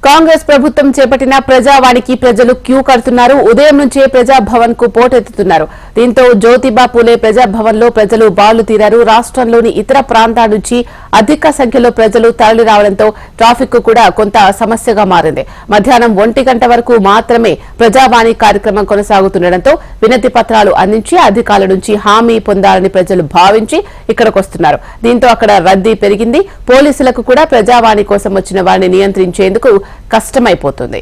కాంగ్రెస్ ప్రభుత్వం చేపట్టిన ప్రజావాణికి ప్రజలు క్యూ కడుతున్నారు. ఉదయం నుంచే ప్రజాభవన్ కు పోటెత్తుతున్నారు. దీంతో జ్యోతిబా పూలే ప్రజాభవన్ లో ప్రజలు బాలు తీరారు. రాష్ట్రంలోని ఇతర ప్రాంతాల నుంచి అధిక సంఖ్యలో ప్రజలు తరలి రావడంతో ట్రాఫిక్ కూడా కొంత సమస్యగా మారింది. మధ్యాహ్నం 1 గంట వరకు మాత్రమే ప్రజావాణి కార్యక్రమం కొనసాగుతుండటంతో వినతి పత్రాలు అందించి అధికారుల నుంచి హామీ పొందాలని ప్రజలు భావించి ఇక్కడికి వస్తున్నారు. దీంతో అక్కడ రద్దీ పెరిగింది. పోలీసులకు కూడా ప్రజావాణి కోసం వచ్చిన వారిని నియంత్రించేందుకు కష్టమైపోతుంది.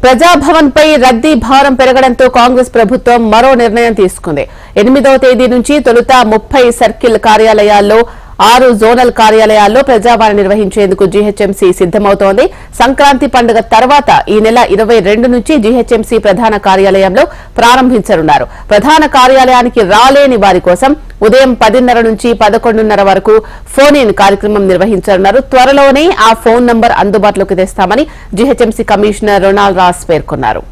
ప్రజాభవన్ పై రద్దీ భారం పెరగడంతో కాంగ్రెస్ ప్రభుత్వం మరో నిర్ణయం తీసుకుంది. 8వ తేదీ నుంచి తొలుత 30 సర్కిల్ కార్యాలయాల్లో 6 జోనల్ కార్యాలయాల్లో ప్రజావాణి నిర్వహించేందుకు జీహెచ్ఎంసీ సిద్దమవుతోంది. సంక్రాంతి పండుగ తర్వాత ఈ నెల 22 నుంచి జీహెచ్ఎంసీ ప్రధాన కార్యాలయంలో ప్రారంభించనున్నారు. ప్రధాన కార్యాలయానికి రాలేని వారి కోసం ఉదయం 10:30 నుంచి 11:30 వరకు ఫోన్ ఇన్ కార్యక్రమం నిర్వహించనున్నారు. త్వరలోనే ఆ ఫోన్ నంబర్ అందుబాటులోకి తెస్తామని జీహెచ్ఎంసీ కమిషనర్ రొనాల్డ్ రాస్ పేర్కొన్నారు.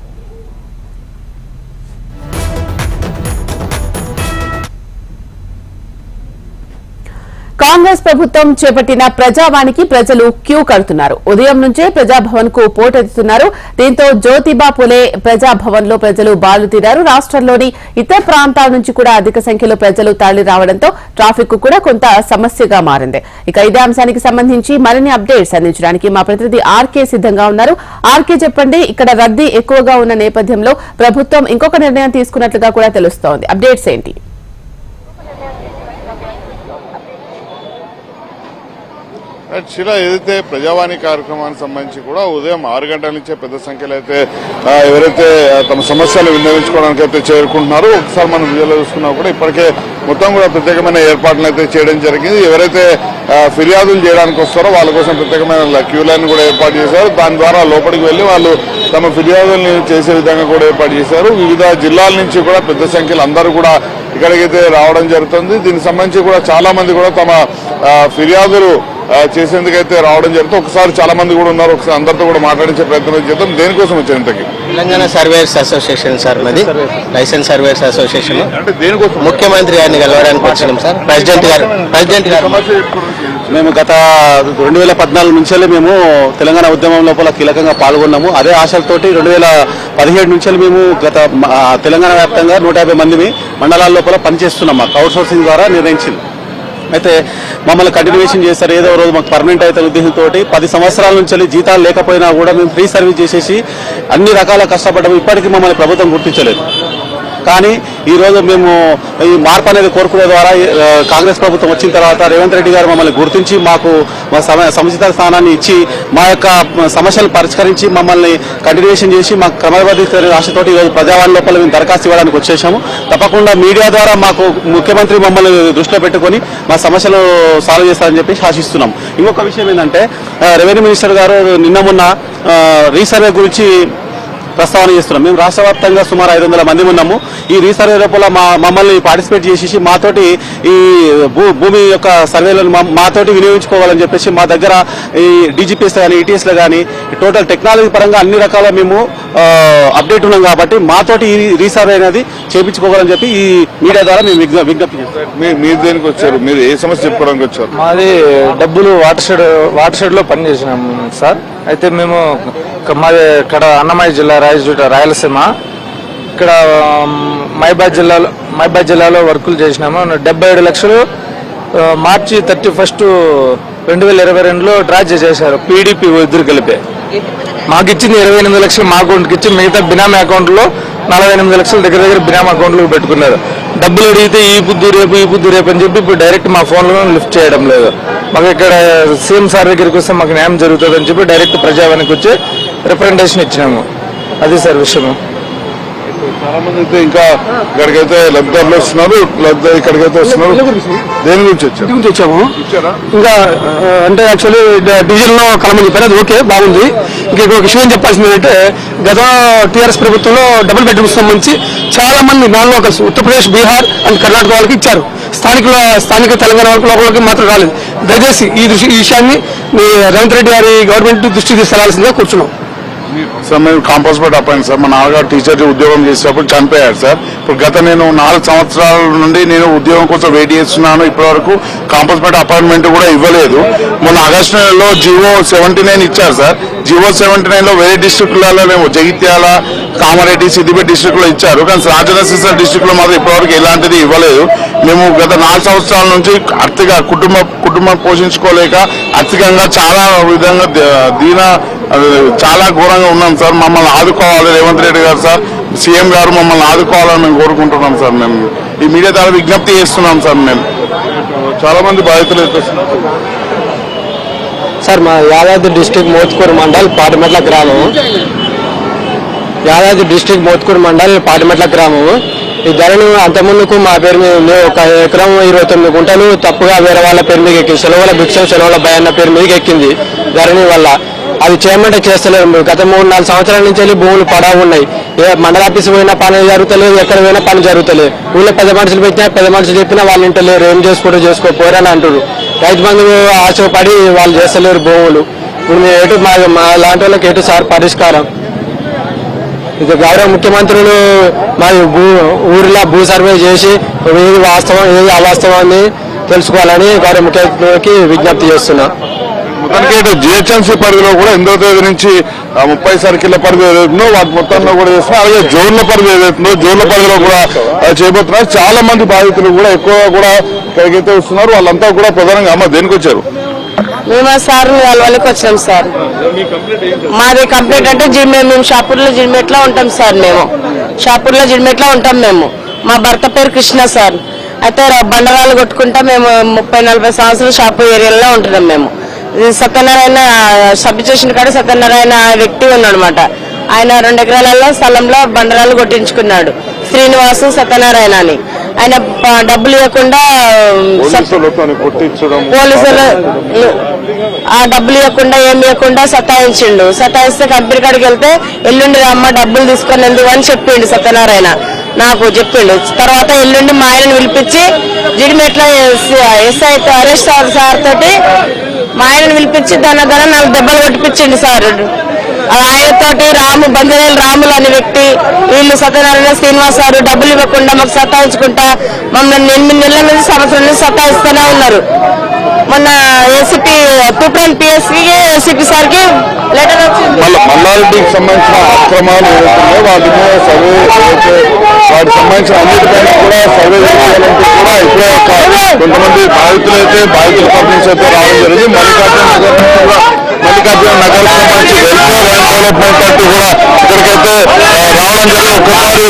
కాంగ్రెస్ ప్రభుత్వం చేపట్టిన ప్రజావాణికి ప్రజలు క్యూ కడుతున్నారు. ఉదయం నుంచే ప్రజాభవన్ కు పోటెత్తుతున్నారు. దీంతో జ్యోతిబా పూలే ప్రజాభవన్ లో ప్రజలు బాలు తీరారు. రాష్ట్రంలోని ఇతర ప్రాంతాల నుంచి కూడా అధిక సంఖ్యలో ప్రజలు తరలి రావడంతో ట్రాఫిక్ కూడా కొంత సమస్యగా మారింది. ఇక ఇదే అంశానికి సంబంధించి మరిన్ని అప్డేట్స్ అందించడానికి మా ప్రతినిధి ఆర్కే సిద్ధంగా ఉన్నారు. ఆర్కే, చెప్పండి, ఇక్కడ రద్దీ ఎక్కువగా ఉన్న నేపథ్యంలో ప్రభుత్వం ఇంకొక నిర్ణయం తీసుకున్నట్లుగా కూడా తెలుస్తోంది. అప్డేట్స్ ఏంటి? శిలా, ఏదైతే ప్రజావాణి కార్యక్రమానికి సంబంధించి కూడా ఉదయం 6 గంటల నుంచే పెద్ద సంఖ్యలో అయితే ఎవరైతే తమ సమస్యలు విన్నవించుకోవడానికి అయితే చేరుకుంటున్నారో, ఒకసారి మనం వీడియోలో చూసుకున్నా కూడా ఇప్పటికే మొత్తం కూడా ప్రత్యేకమైన ఏర్పాట్లు అయితే చేయడం జరిగింది. ఎవరైతే ఫిర్యాదులు చేయడానికి వస్తారో వాళ్ళ కోసం ప్రత్యేకమైన క్యూ లైన్ కూడా ఏర్పాటు చేశారు. దాని ద్వారా లోపలికి వెళ్లి వాళ్ళు తమ ఫిర్యాదుల్ని చేసే విధంగా కూడా ఏర్పాటు చేశారు. వివిధ జిల్లాల నుంచి కూడా పెద్ద సంఖ్యలో అందరూ కూడా ఇక్కడికైతే రావడం జరుగుతుంది. దీనికి సంబంధించి కూడా చాలా మంది కూడా తమ ఫిర్యాదులు చేసేందుకైతే రావడం జరుగుతుంది. ఒకసారి చాలా మంది కూడా ఉన్నారు. ఒకసారి అందరితో కూడా మాట్లాడించే ప్రయత్నం చేద్దాం. దేనికోసం వచ్చేంతకి? తెలంగాణ సర్వేయర్స్ అసోసియేషన్ సార్, మాది లైసెన్స్ సర్వేయర్స్ అసోసియేషన్. అంటే దేనికోసం? ముఖ్యమంత్రి గారిని కలవడానికి వచ్చినాం సార్. ప్రెసిడెంట్ గారు మేము గత 2014 నుంచే మేము తెలంగాణ ఉద్యమం లోపల కీలకంగా పాల్గొన్నాము. అదే ఆశలతోటి 2017 నుంచి మేము గత తెలంగాణ వ్యాప్తంగా 150 మంది మండలాల లోపల పనిచేస్తున్నాం. మాకు అవుట్ సోర్సింగ్ ద్వారా నిర్ణయించింది. అయితే మమ్మల్ని కంటిన్యూషన్ చేస్తారు. ఏదో రోజు మాకు పర్మనెంట్ అయితే ఉద్దేశంతో 10 సంవత్సరాల నుంచి జీతాలు లేకపోయినా కూడా మేము ఫ్రీ సర్వీస్ చేసేసి అన్ని రకాల కష్టపడ్డాము. ఇప్పటికీ మమ్మల్ని ప్రభుత్వం గుర్తించలేదు. కానీ ఈరోజు మేము ఈ మార్పు అనేది కోరుకునే ద్వారా కాంగ్రెస్ ప్రభుత్వం వచ్చిన తర్వాత రేవంత్ రెడ్డి గారు మమ్మల్ని గుర్తించి మాకు సముచిత స్థానాన్ని ఇచ్చి మా యొక్క సమస్యలు పరిష్కరించి మమ్మల్ని కంటిన్యూషన్ చేసి మాకు క్రమబద్ధీకరణ ఆశతోటి ఈరోజు ప్రజావాణి లోపల మేము దరఖాస్తు ఇవ్వడానికి వచ్చేసాము. తప్పకుండా మీడియా ద్వారా మాకు ముఖ్యమంత్రి మమ్మల్ని దృష్టిలో పెట్టుకొని మా సమస్యలు సాల్వ్ చేస్తారని చెప్పి ఆశిస్తున్నాం. ఇంకొక విషయం ఏంటంటే, రెవెన్యూ మినిస్టర్ గారు నిన్న మొన్న రీసర్వే గురించి ప్రస్తావన చేస్తున్నాం. మేము రాష్ట్ర వ్యాప్తంగా సుమారు 500 మంది ఉన్నాము. ఈ రీసర్వే లోపల మమ్మల్ని పార్టిసిపేట్ చేసేసి మాతోటి ఈ భూమి యొక్క సర్వేలను మాతోటి వినియోగించుకోవాలని చెప్పేసి మా దగ్గర ఈ డీజీపీఎస్ కానీ ఈటీఎస్లో కానీ టోటల్ టెక్నాలజీ పరంగా అన్ని రకాల మేము అప్డేట్ ఉన్నాం కాబట్టి మాతోటి ఈ రీసర్వే అనేది చేయించుకోవాలని చెప్పి ఈ మీడియా ద్వారా మేము విజ్ఞప్తి చేస్తాం. మీరు దేనికి వచ్చారు? మీరు ఏ సమస్య చెప్పుకోవడానికి వచ్చారు? మాది డబ్బులు వాటర్ షెడ్ లో పని చేసినాం సార్. అయితే మేము మాది ఇక్కడ అన్నమయ్య జిల్లా రాయలసీమ, ఇక్కడ మైబాద్ జిల్లాలో వర్కులు చేసినాము. 77 లక్షలు మార్చి 31, 2022లో డ్రా చేశారు. పీడీపీ ఇద్దరు కలిపి మాకు ఇచ్చింది 28 లక్షలు మా అకౌంట్కి ఇచ్చి, మిగతా బినామీ అకౌంట్లో 48 లక్షలు దగ్గర బినామీ అకౌంట్లో పెట్టుకున్నారు. డబ్బులు అడిగితే ఈ పొద్దు రేపు అని చెప్పి ఇప్పుడు డైరెక్ట్ మా ఫోన్లో లిఫ్ట్ చేయడం లేదు. మాకు ఇక్కడ సీఎం సార్ దగ్గరికి వస్తే మాకు న్యాయం జరుగుతుంది అని చెప్పి డైరెక్ట్ ప్రజావానికి వచ్చి రిప్రజెంటేషన్ ఇచ్చినాము. అది సార్ విషయం. చాలా మంది అయితే ఇంకా ఇక్కడికైతే లబ్ధిదారులు వస్తున్నారు, ఇక్కడికైతే వస్తున్నారు. దేని గురించి వచ్చాము ఇంకా అంటే యాక్చువల్లీ డీజిల్ లో కలమని చెప్పారు. అది ఓకే, బాగుంది. ఇంకా ఒక విషయం చెప్పాల్సింది ఏంటంటే, గత టీఆర్ఎస్ ప్రభుత్వంలో డబుల్ బెడ్రూమ్స్ సంబంధించి చాలా మంది non locals Uttar Pradesh, Bihar and Karnataka వాళ్ళకి ఇచ్చారు. స్థానిక తెలంగాణ వాళ్ళకి మాత్రం రాలేదు. దయచేసి ఈ విషయాన్ని రేవంత్ రెడ్డి గారి గవర్నమెంట్ దృష్టికి తీసుకెళ్లాల్సిందిగా కూర్చున్నాం. సార్ మేము కాంపోజిట్ అపాయింట్ సార్. మా నాన్నగారు టీచర్ ఉద్యోగం చేసేటప్పుడు చనిపోయారు సార్. ఇప్పుడు గత నేను 4 సంవత్సరాల నుండి నేను ఉద్యోగం కోసం వెయిట్ చేస్తున్నాను. ఇప్పటి వరకు కాంపోజిట్ అపాయింట్మెంట్ కూడా ఇవ్వలేదు. మొన్న ఆగస్టు నెలలో జివో 79 ఇచ్చారు సార్. జివో 79 లో వేరే డిస్ట్రిక్ట్లలో జగిత్యాల, కామారెడ్డి, సిద్దిపేట డిస్ట్రిక్ట్ లో ఇచ్చారు. కానీ రాజన్న సిరిసిల్ల డిస్ట్రిక్ట్ లో మాత్రం ఇప్పటివరకు ఎలాంటిది ఇవ్వలేదు. మేము గత 4 సంవత్సరాల నుంచి ఆర్థిక కుటుంబం పోషించుకోలేక ఆర్థికంగా చాలా విధంగా చాలా ఘోరంగా ఉన్నాం సార్. మమ్మల్ని ఆదుకోవాలి రేవంత్ రెడ్డి గారు సార్, సీఎం గారు మమ్మల్ని ఆదుకోవాలని మేము కోరుకుంటున్నాం సార్. మేము ఈ మీడియా ద్వారా విజ్ఞప్తి చేస్తున్నాం సార్. మేము చాలా మంది బాధితులు సార్ మా యాదాద్రి డిస్ట్రిక్ట్ మోత్కూరు మండల్ పాటిమెట్ల గ్రామం. యాదాద్రి డిస్ట్రిక్ట్ మోత్కూరు మండల్ పాటిమెట్ల గ్రామం. ఈ ధరని అంతకుముందుకు మా పేరు మీద 1 ఎకరం 29 గుంటలు తప్పుగా వేరే వాళ్ళ పేరు మీద ఎక్కింది. సెలవుల భిక్షం సెలవుల భయన్న పేరు మీదకి ఎక్కింది ధరణి వల్ల. అది చేయమంటే చేస్తలేరు. గత 3-4 సంవత్సరాల నుంచి వెళ్ళి భూములు పడావు ఉన్నాయి. మండల ఆఫీస్ పోయినా పని జరుగుతలేదు, ఎక్కడ పోయినా పని జరుగుతలేదు. ఊళ్ళో పెద్ద మనుషులు పెట్టినా పెద్ద మనుషులు చెప్పినా వాళ్ళు ఇంటలేరు. ఏం చేసుకోపోరని అంటారు. రైతు బంధు ఆశపడి వాళ్ళు చేస్తలేరు భూములు. ఇప్పుడు మేము ఎటు మా లాంటి వాళ్ళకి ఎటు సార్ పరిష్కారం? ఇది గౌరవ ముఖ్యమంత్రులు మా ఊరిలో భూ సర్వే చేసి ఏది వాస్తవం ఏది అవాస్తవాన్ని తెలుసుకోవాలని గౌరవ ముఖ్యమంత్రికి విజ్ఞప్తి చేస్తున్నా. మొత్తానికి జిహెచ్ఎంసీ పరిధిలో కూడా 8వ తేదీ నుంచి 30 సర్కిళ్ల పరిధి ఏదైతుందో వాటి మొత్తంలో కూడా చేస్తున్నారు. అలాగే జోన్ల పరిధి ఏదైతుందో జోన్ల పరిధిలో కూడా చేయబోతున్నారు. చాలా మంది బాధితులు కూడా ఎక్కువగా కూడా ఇక్కడికైతే వస్తున్నారు. వాళ్ళంతా కూడా ప్రధానంగా అమ్మ దేనికి వచ్చారు? మేము సార్ వాళ్ళకి వచ్చినాం సార్. మాది కంప్లీట్ అంటే మేము షాపూర్లో జిడిమెట్లో ఉంటాం సార్. మేము షాపూర్లో జిడిమెట్లో ఉంటాం. మేము మా భర్త పేరు కృష్ణ సార్. అయితే బండరాలు కొట్టుకుంటా మేము 30-40 సంవత్సరాలు షాపూర్ ఏరియాలో ఉంటున్నాం. మేము సత్యనారాయణ సబ్ స్టేషన్ కాడ సత్యనారాయణ వ్యక్తి ఉన్నాడనమాట. ఆయన 2 ఎకరాలలో స్థలంలో బండరాలు కొట్టించుకున్నాడు. శ్రీనివాసు సత్యనారాయణ అని. ఆయన డబ్బులు ఇవ్వకుండా పోలీసులు ఆ డబ్బులు ఇవ్వకుండా ఏమి ఇవ్వకుండా సతాయించిండు. సతాయిస్తే కంపెనీ కాడికి వెళ్తే ఎల్లుండి రమ్మ డబ్బులు తీసుకొని ఎందుకు అని చెప్పిండు సత్యనారాయణ. నాకు చెప్పిండు. తర్వాత ఎల్లుండి మా ఆయనను పిలిపించి జిడిమెట్ల ఎస్ఐ అరెస్ట్ సార్ తోటి మా ఆయనను పిలిపించి దాని 4 దెబ్బలు కొట్టిపించిండు సార్. ఆయనతోటి బంజరేలు రాములు అనే వ్యక్తి, వీళ్ళు సత్యనారాయణ శ్రీనివాస్ సార్ డబ్బులు ఇవ్వకుండా మాకు సతాయించుకుంటా మమ్మల్ని 8 నెలల నుంచి సంవత్సరం నుంచి సతాయిస్తూనే ఉన్నారు. మొన్న ఏసీపీ తూప్రాన్ పిఎస్కి ఏసీపీ సార్కి లెటర్ వచ్చింది. మల్లారెడ్డికి సంబంధించిన అక్రమాలు ఏవైతున్నాయో వాటి మీద సర్వే వాటికి సంబంధించిన అన్నిటిపైన కూడా సర్వే చేయాలంటే కూడా ఇప్పుడే కొంతమంది బాధితులు అయితే బాధితుల తరఫు నుంచి అయితే రావడం జరిగింది. మల్లికార్జున నగర్ సంబంధించి వెల్ఫేర్ అండ్ డెవలప్మెంట్ పార్టీ కూడా ఇక్కడికైతే రావడం జరిగింది. ఒక్కసారి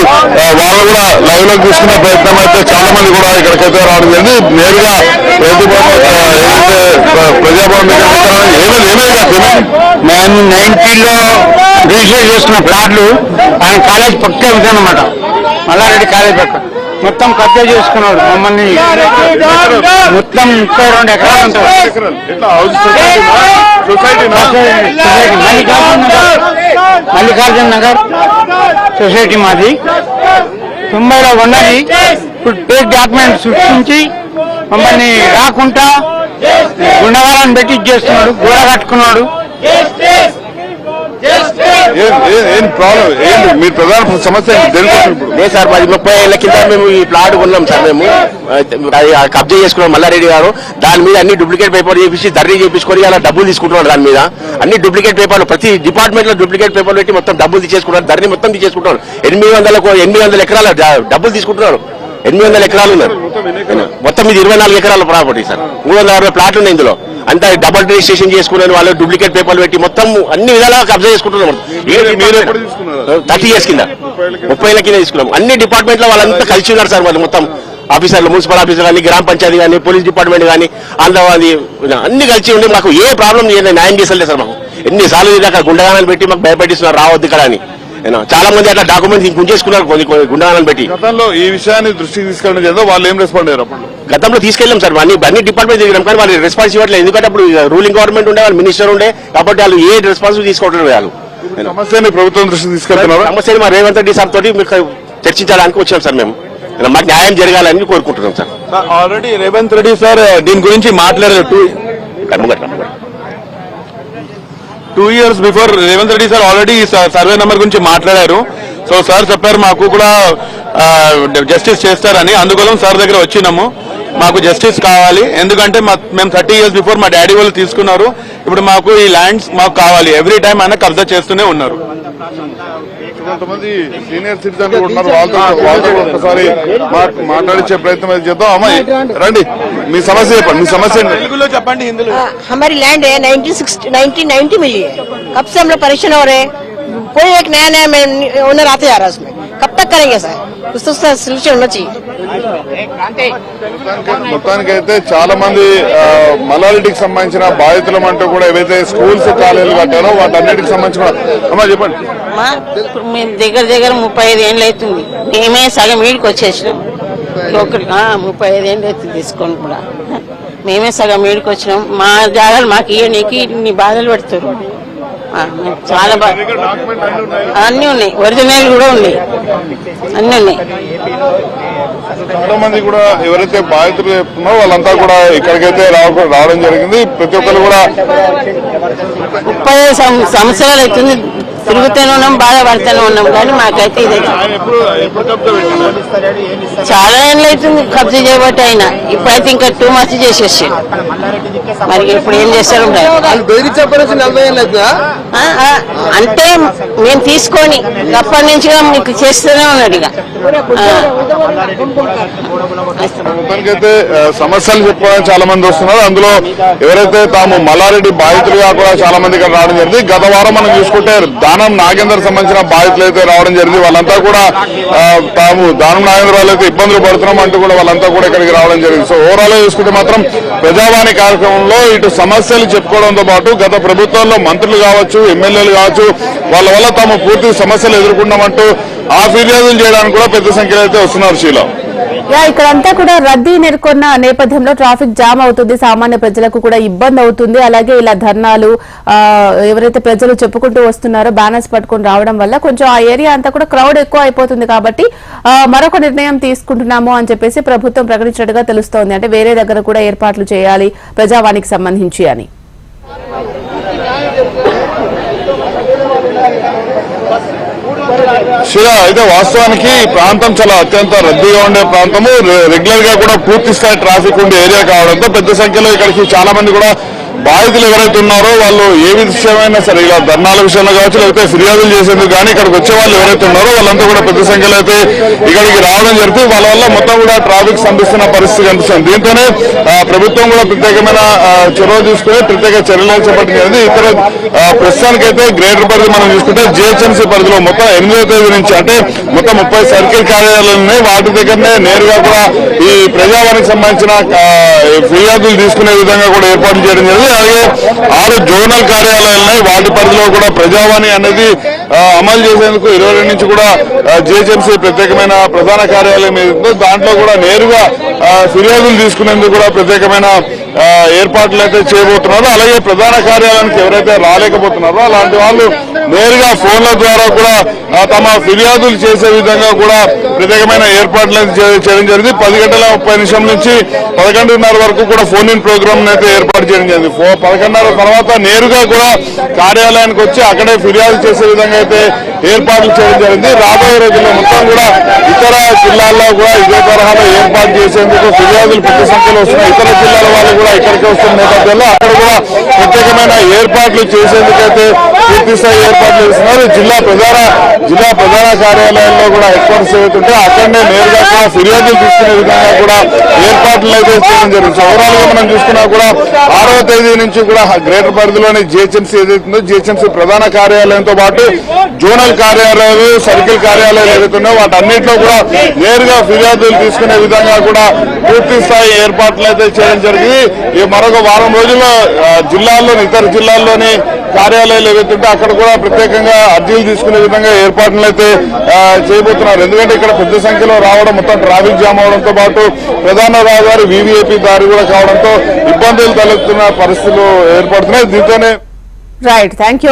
వాళ్ళు కూడా లైవ్ లో తీసుకునే ప్రయత్నం అయితే చాలా మంది కూడా ఇక్కడికైతే రావడం జరిగింది. నేరుగా ఏదైతే ప్రజాభవన్ మేము 90లో రిజిస్టర్ చేసుకున్న ప్లాట్లు ఆయన కాలేజ్ పక్కే ఉందన్నమాట. మల్లారెడ్డి కాలేజ్ పక్క మొత్తం కబ్జా చేసుకున్నాడు. మమ్మల్ని మొత్తం 32 ఎకరాలు ఉంటారు. మల్లికార్జున నగర్ సొసైటీ మాది 90లో ఉన్నది. ఇప్పుడు ఫేక్ డాక్యుమెంట్ సృష్టించి మమ్మల్ని రాకుండా గుండగాలను పెట్టి చేస్తున్నాడు. గోడ కట్టుకున్నాడు. ఏం ప్రాబ్లం ఏంటి? మీ ప్రధాన సమస్య లేదు సార్. 30 ఏళ్ల కింద మేము ఈ ప్లాట్ కొన్నాం సార్. మేము కబ్జా చేసుకున్నాం మల్లారెడ్డి గారు. దాని మీద అన్ని డూప్లికేట్ పేపర్ చేపించి ధర్రీ చేపించుకొని అలా డబ్బులు తీసుకుంటున్నారు. దాని మీద అన్ని డూప్లికేట్ పేపర్లు ప్రతి డిపార్ట్మెంట్ లో డూప్లికేట్ పేపర్లు పెట్టి మొత్తం డబ్బులు తీసేసుకుంటారు. ధర్రీ మొత్తం తీసేసుకుంటున్నారు. 800 ఎకరాల డబ్బులు తీసుకుంటున్నారు. 800 ఎకరాలు ఉన్నారు మొత్తం. ఇది 24 ఎకరాల ప్రాపర్టీ సార్. 360 ప్లాట్లు ఉన్నాయి ఇందులో. అంతా డబుల్ రిజిస్ట్రేషన్ చేసుకునే వాళ్ళు డూప్లికేట్ పేపర్లు పెట్టి మొత్తం అన్ని విధాలుగా కబ్జా చేసుకుంటున్నారు. 30 ఇయర్స్ కింద 30 ఏళ్ల కింద తీసుకున్నాం. అన్ని డిపార్ట్మెంట్ లో వాళ్ళంతా కలిసి ఉన్నారు సార్. వాళ్ళు మొత్తం ఆఫీసర్లు, మున్సిపల్ ఆఫీసర్ కానీ, గ్రామ పంచాయతీ కానీ, పోలీస్ డిపార్ట్మెంట్ కానీ, అందరి అన్ని కలిసి ఉండి మాకు ఏ ప్రాబ్లం న్యాయం చేసలేదు సార్. మాకు ఎన్నిసార్లు దాకా గుండగానాలు పెట్టి మాకు భయపెట్టిస్తున్నారు రావద్దు ఇక్కడ అని. చాలా మంది అట్లా డాక్యుమెంట్స్ గుంజేసుకున్నారు కొన్ని గుండగానాలు పెట్టి. గతంలో ఈ విషయాన్ని దృష్టికి తీసుకెళ్ళడం చేద్దాం. వాళ్ళు ఏం రెస్పాండ్ అయ్యారు? అప్పుడు గతంలో తీసుకెళ్ళాం సార్. అన్ని డిపార్ట్మెంట్ తిరిగాం కానీ వాళ్ళు రెస్పాన్స్ ఇవ్వట్లేదు. ఎందుకంటే అప్పుడు రూలింగ్ గవర్నమెంట్ ఉండే, వాళ్ళు మినిస్టర్ ఉండే కాబట్టి వాళ్ళు ఏ రెస్పాన్స్ తీసుకోవట్లేదు. వాళ్ళు సమస్యని ప్రభుత్వం దృష్టికి తీసుకెళ్తున్నారు. సమస్యని మా రేవంత్ రెడ్డి సార్ తోటి మీకు చర్చించడానికి వచ్చాం సార్. మేము మాకు న్యాయం జరగాలని కోరుకుంటున్నాం sir. Already Revanth Reddy sir దీని గురించి మాట్లాడారు. 2 years before Revanth Reddy sir already survey number గురించి మాట్లాడారు. సో సార్ చెప్పారు మాకు కూడా జస్టిస్ చేస్తారని, అందుకోసం సార్ దగ్గర వచ్చినాము. మాకు జస్టిస్ కావాలి, ఎందుకంటే మేము 30 years బిఫోర్ మా డాడీ వాళ్ళు తీసుకున్నారు. ఇప్పుడు మాకు ఈ ల్యాండ్స్ మాకు కావాలి. ఎవ్రీ టైం ఆయన కబ్జా చేస్తూనే ఉన్నారు. కొంతమంది సీనియర్ సిటిజన్ ఉన్నారు, వాళ్ళతో ఒకసారి మాట్లాడించే ప్రయత్నం అయితే చేద్దాం. అమ్మాయి రండి, మీ సమస్య చెప్పండి. మీ సమస్య తెలుగులో చెప్పండి, హిందీలో. हमारी लैंड है 1990 मिली है. कब से हम लोग परेशान हो रहे हैं. कोई एक नया ओनर आते जा रहा है उसमें. कब तक करेंगे सर? कुछ तो सोल्यूशन होना चाहिए. మొత్తానికైతే చాలా మంది మల్లారెడ్డికి సంబంధించిన బాధితులం అంటూ కూడా ఏవైతే స్కూల్స్ కాలేజీలు కట్టారో వాటన్నిటికి సంబంధించిన అమ్మా చెప్పండి. మేము దగ్గర 35 ఏళ్ళు అవుతుంది. మేమే సగం వీడికి వచ్చేసినాం. 35 ఏళ్ళు అవుతుంది తీసుకొని కూడా. మేమే సగం వీడికి వచ్చినాం. మా జాగాలు మాకు ఇయ్యనీకి ఇన్ని బాధలు పెడతారు. చాలా బాగా అన్ని ఉన్నాయి, ఒరిజినల్ కూడా ఉన్నాయి, అన్ని ఉన్నాయి. చాలా మంది కూడా ఎవరైతే బాధితులు చెప్తున్నారో వాళ్ళంతా కూడా ఇక్కడికైతే రావడం జరిగింది. ప్రతి ఒక్కరు కూడా 30 సంవత్సరాలు అవుతుంది తిరుగుతూనే ఉన్నాం, బాధపడుతూనే ఉన్నాం. కానీ మాకైతే ఇది చాలా ఏళ్ళు అవుతుంది కబ్జా చేయబట్టి అయినా. ఇప్పుడైతే ఇంకా 2 months చేసేసి మరి ఇప్పుడు ఏం చేస్తారు అంటే మేము తీసుకొని అప్పటి నుంచి మీకు చేస్తూనే ఉన్నాడు. ఇక మొత్తానికైతే సమస్యలు చెప్పుకోవడానికి చాలా మంది వస్తున్నారు. అందులో ఎవరైతే తాము మల్లారెడ్డి బాధితులుగా కూడా చాలా మంది ఇక్కడ రావడం జరిగింది. గత వారం మనం చూసుకుంటే దానం నాగేందర్ సంబంధించిన బాధితులు అయితే రావడం జరిగింది. వాళ్ళంతా కూడా తాము దానం నాగేంద్ర వాళ్ళైతే ఇబ్బందులు పడుతున్నాం అంటూ కూడా వాళ్ళంతా కూడా ఇక్కడికి రావడం జరిగింది. సో ఓవరాల్ గా చూసుకుంటే మాత్రం ప్రజావాణి కార్యక్రమంలో ఇటు సమస్యలు చెప్పుకోవడంతో పాటు గత ప్రభుత్వంలో మంత్రులు కావచ్చు, ఎమ్మెల్యేలు కావచ్చు, వాళ్ళ వల్ల తాము పూర్తి సమస్యలు ఎదుర్కొన్నామంటూ ఆ ఫిర్యాదులు చేయడానికి కూడా పెద్ద సంఖ్యలో అయితే వస్తున్నారు. శీల ఇక్కడంతా కూడా రద్దీ నెలకొన్న నేపథ్యంలో ట్రాఫిక్ జామ్ అవుతుంది, సామాన్య ప్రజలకు కూడా ఇబ్బంది అవుతుంది. అలాగే ఇలా ధర్నాలు ఎవరైతే ప్రజలు చెప్పుకుంటూ వస్తున్నారో బ్యానర్స్ పట్టుకుని రావడం వల్ల కొంచెం ఆ ఏరియా అంతా కూడా క్రౌడ్ ఎక్కువ అయిపోతుంది. కాబట్టి మరొక నిర్ణయం తీసుకుంటున్నాము అని చెప్పేసి ప్రభుత్వం ప్రకటించినట్టుగా తెలుస్తోంది. అంటే వేరే దగ్గర కూడా ఏర్పాట్లు చేయాలి ప్రజావానికి సంబంధించి అని. అయితే వాస్తవానికి ఈ ప్రాంతం చాలా అత్యంత రద్దీగా ఉండే ప్రాంతము. రెగ్యులర్ గా కూడా పూర్తి స్థాయి ట్రాఫిక్ ఉండే ఏరియా కావడంతో పెద్ద సంఖ్యలో ఇక్కడికి చాలా మంది కూడా బాధితులు ఎవరైతే ఉన్నారో వాళ్ళు ఏ విషయమైనా సరే ఇలా ధర్నాల విషయంలో కావచ్చు, లేకపోతే ఫిర్యాదులు చేసేందుకు కానీ ఇక్కడికి వచ్చే వాళ్ళు ఎవరైతే ఉన్నారో వాళ్ళంతా కూడా పెద్ద సంఖ్యలో అయితే ఇక్కడికి రావడం జరుగుతుంది. వాళ్ళ వల్ల మొత్తం కూడా ట్రాఫిక్ స్తంభిస్తున్న పరిస్థితి కనిపిస్తుంది. దీంతోనే ప్రభుత్వం కూడా ప్రత్యేకమైన చొరవ తీసుకుని ప్రత్యేక చర్యలు చేపట్టింది. ఇతర ప్రస్తుతానికైతే గ్రేటర్ పరిధి మనం చూసుకుంటే జిహెచ్ఎంసీ పరిధిలో మొత్తం 8వ తేదీ నుంచి అంటే మొత్తం 30 సర్కిల్ కార్యాలయాలు ఉన్నాయి. వాటి దగ్గరనే నేరుగా కూడా ఈ ప్రజావానికి సంబంధించిన ఫిర్యాదులు తీసుకునే విధంగా కూడా ఏర్పాటు చేయడం జరిగింది. అలాగే 6 జోనల్ కార్యాలయాలు ఉన్నాయి. వాటి పరిధిలో కూడా ప్రజావాణి అనేది అమలు చేసేందుకు 22 నుంచి కూడా జిహెచ్ఎంసీ ప్రత్యేకమైన ప్రధాన కార్యాలయం ఏదో దాంట్లో కూడా నేరుగా ఫిర్యాదులు తీసుకునేందుకు కూడా ప్రత్యేకమైన ఏర్పాట్లు అయితే చేయబోతున్నారు. అలాగే ప్రధాన కార్యాలయానికి ఎవరైతే రాలేకపోతున్నారో అలాంటి వాళ్ళు నేరుగా ఫోన్ల ద్వారా కూడా తమ ఫిర్యాదులు చేసే విధంగా కూడా ప్రత్యేకమైన ఏర్పాట్లు అయితే చేయడం జరిగింది. 10:30 నుంచి 11:30 వరకు కూడా ఫోన్ ఇన్ ప్రోగ్రామ్ అయితే ఏర్పాటు చేయడం జరిగింది. 11:30 తర్వాత నేరుగా కూడా కార్యాలయానికి వచ్చి అక్కడే ఫిర్యాదు చేసే విధంగా అయితే ఏర్పాట్లు చేయడం జరిగింది. రాబోయే రోజుల్లో మొత్తం కూడా ఇతర జిల్లాల్లో కూడా ఇదే తరహాలో ఏర్పాటు చేసేందుకు ఫిర్యాదులు పెద్ద సంఖ్యలో వస్తున్నాయి. ఇతర జిల్లాల వాళ్ళు కూడా ఇక్కడికి వస్తున్న నేపథ్యంలో అక్కడ కూడా ప్రత్యేకమైన ఏర్పాట్లు చేసేందుకైతే పూర్తి స్థాయి ఏర్పాట్లు చేస్తున్నారు. జిల్లా ప్రధాన కార్యాలయాల్లో కూడా హెడ్ క్వార్టర్స్ ఏవైతుంటే అక్కడనే నేరుగా కూడా ఫిర్యాదులు తీసుకునే విధంగా కూడా ఏర్పాట్లు అయితే చేయడం జరుగుతుంది. ఓవరాల్ గా మనం చూసుకున్నా కూడా 6వ తేదీ నుంచి కూడా గ్రేటర్ పరిధిలోని జిహెచ్ఎంసీ ఏదైతుందో జిహెచ్ఎంసీ ప్రధాన కార్యాలయంతో పాటు జోనల్ కార్యాలయాలు, సర్కిల్ కార్యాలయాలు ఏదైతున్నాయో వాటన్నింటిలో కూడా నేరుగా ఫిర్యాదులు తీసుకునే విధంగా కూడా పూర్తి స్థాయి ఏర్పాట్లు అయితే చేయడం జరిగింది. ఈ మరొక వారం రోజుల్లో జిల్లాల్లోని ఇతర జిల్లాల్లోని కార్యాలయాలు ఏవైతుంటే అక్కడ కూడా ప్రత్యేకంగా అర్జీలు తీసుకునే విధంగా ఏర్పాట్లు అయితే చేయబోతున్నారు. ఎందుకంటే ఇక్కడ పెద్ద సంఖ్యలో రావడం, మొత్తం ట్రాఫిక్ జామ్ అవడంతో పాటు ప్రధాన రహదారి VVIP దారి కూడా కావడంతో ఇబ్బందులు తలెత్తున్న పరిస్థితులు ఏర్పడుతున్నాయి. దీంతోనే రైట్, థ్యాంక్ యూ.